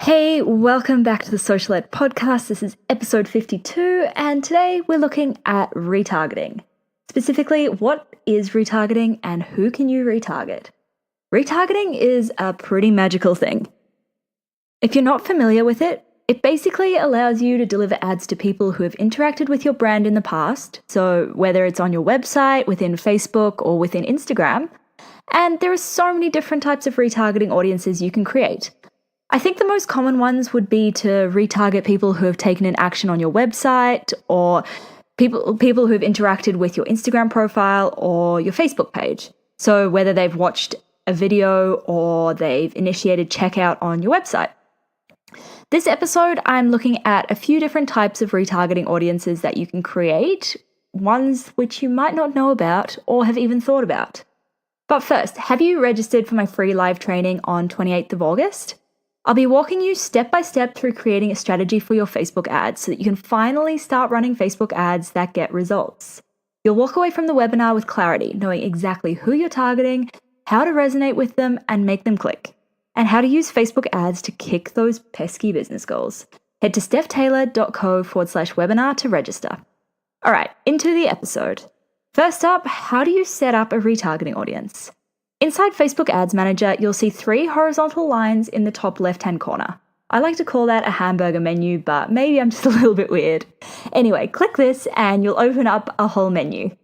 Hey, welcome back to the Social Ed Podcast. This is episode 52, and today we're looking at retargeting. Specifically, what is retargeting and who can you retarget? Retargeting is a pretty magical thing. If you're not familiar with it, it basically allows you to deliver ads to people who have interacted with your brand in the past, so whether it's on your website, within Facebook, or within Instagram. And there are so many different types of retargeting audiences you can create. I think the most common ones would be to retarget people who have taken an action on your website, or people who have interacted with your Instagram profile or your Facebook page. So whether they've watched a video or they've initiated checkout on your website. This episode, I'm looking at a few different types of retargeting audiences that you can create, ones which you might not know about or have even thought about. But first, have you registered for my free live training on 28th of August? I'll be walking you step by step through creating a strategy for your Facebook ads so that you can finally start running Facebook ads that get results. You'll walk away from the webinar with clarity, knowing exactly who you're targeting, how to resonate with them and make them click, and how to use Facebook ads to kick those pesky business goals. Head to stephtaylor.co/webinar to register. All right, into the episode. First up, how do you set up a retargeting audience? Inside Facebook Ads Manager, you'll see 3 horizontal lines in the top left-hand corner. I like to call that a hamburger menu, but maybe I'm just a little bit weird. Anyway, click this and you'll open up a whole menu.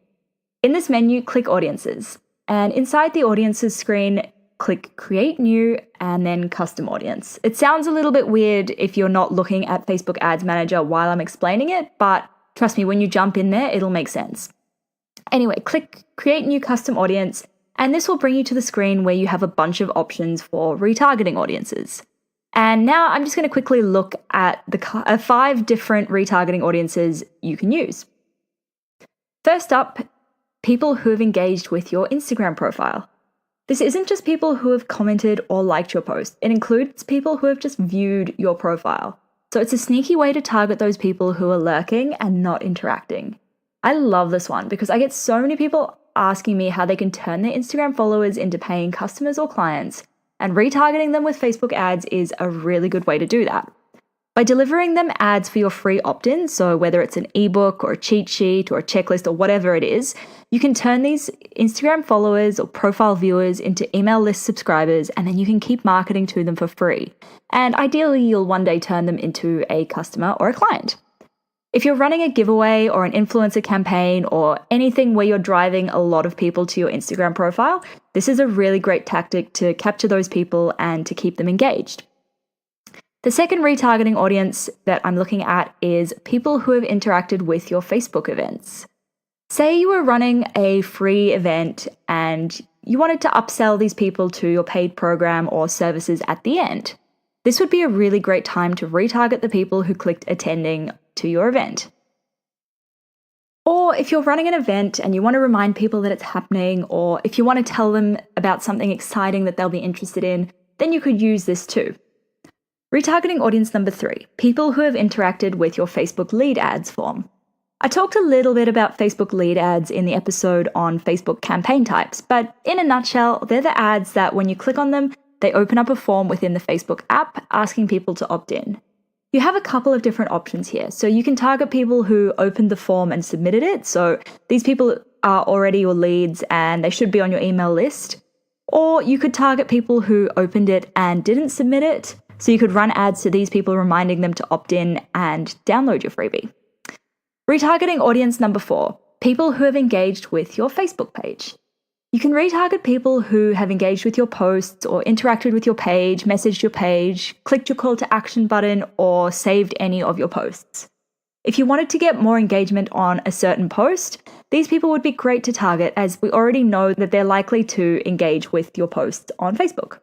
In this menu, click Audiences. And inside the Audiences screen, click Create New and then Custom Audience. It sounds a little bit weird if you're not looking at Facebook Ads Manager while I'm explaining it, but trust me, when you jump in there, it'll make sense. Anyway, click Create New Custom Audience, and this will bring you to the screen where you have a bunch of options for retargeting audiences. And now I'm just going to quickly look at the 5 different retargeting audiences you can use. First up, people who have engaged with your Instagram profile. This isn't just people who have commented or liked your post. It includes people who have just viewed your profile. So it's a sneaky way to target those people who are lurking and not interacting. I love this one because I get so many people asking me how they can turn their Instagram followers into paying customers or clients, and retargeting them with Facebook ads is a really good way to do that. By delivering them ads for your free opt-in, so whether it's an ebook or a cheat sheet or a checklist or whatever it is, you can turn these Instagram followers or profile viewers into email list subscribers, and then you can keep marketing to them for free. And ideally, you'll one day turn them into a customer or a client. If you're running a giveaway or an influencer campaign or anything where you're driving a lot of people to your Instagram profile, this is a really great tactic to capture those people and to keep them engaged. The second retargeting audience that I'm looking at is people who have interacted with your Facebook events. Say you were running a free event and you wanted to upsell these people to your paid program or services at the end. This would be a really great time to retarget the people who clicked attending to your event. Or if you're running an event and you want to remind people that it's happening, or if you want to tell them about something exciting that they'll be interested in, then you could use this too. Retargeting audience number 3, people who have interacted with your Facebook lead ads form. I talked a little bit about Facebook lead ads in the episode on Facebook campaign types, but in a nutshell, they're the ads that when you click on them, they open up a form within the Facebook app asking people to opt in. You have a couple of different options here. So you can target people who opened the form and submitted it. So these people are already your leads and they should be on your email list. Or you could target people who opened it and didn't submit it. So you could run ads to these people reminding them to opt in and download your freebie. Retargeting audience number 4, people who have engaged with your Facebook page. You can retarget people who have engaged with your posts or interacted with your page, messaged your page, clicked your call to action button, or saved any of your posts. If you wanted to get more engagement on a certain post, these people would be great to target as we already know that they're likely to engage with your posts on Facebook.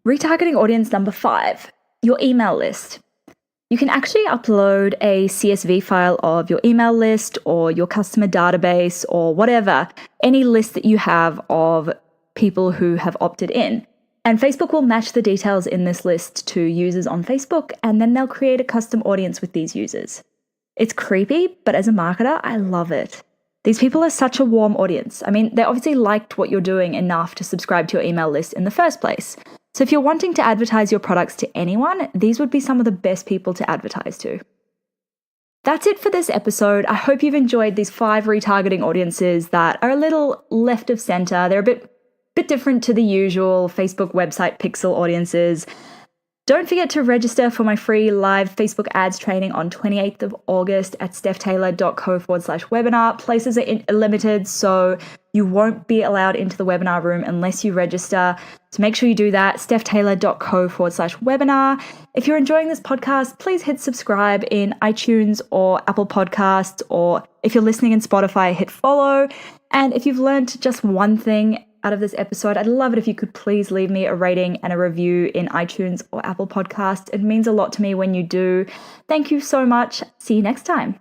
Retargeting audience number 5, your email list. You can actually upload a CSV file of your email list or your customer database or whatever, any list that you have of people who have opted in. And Facebook will match the details in this list to users on Facebook, and then they'll create a custom audience with these users. It's creepy, but as a marketer, I love it. These people are such a warm audience. I mean, they obviously liked what you're doing enough to subscribe to your email list in the first place. So if you're wanting to advertise your products to anyone, these would be some of the best people to advertise to. That's it for this episode. I hope you've enjoyed these 5 retargeting audiences that are a little left of center. They're a bit different to the usual Facebook website pixel audiences. Don't forget to register for my free live Facebook ads training on 28th of August at stephtaylor.co/webinar. Places are limited, so you won't be allowed into the webinar room unless you register. So make sure you do that, stephtaylor.co/webinar. If you're enjoying this podcast, please hit subscribe in iTunes or Apple Podcasts, or if you're listening in Spotify, hit follow. And if you've learned just one thing out of this episode, I'd love it if you could please leave me a rating and a review in iTunes or Apple Podcasts. It means a lot to me when you do. Thank you so much. See you next time.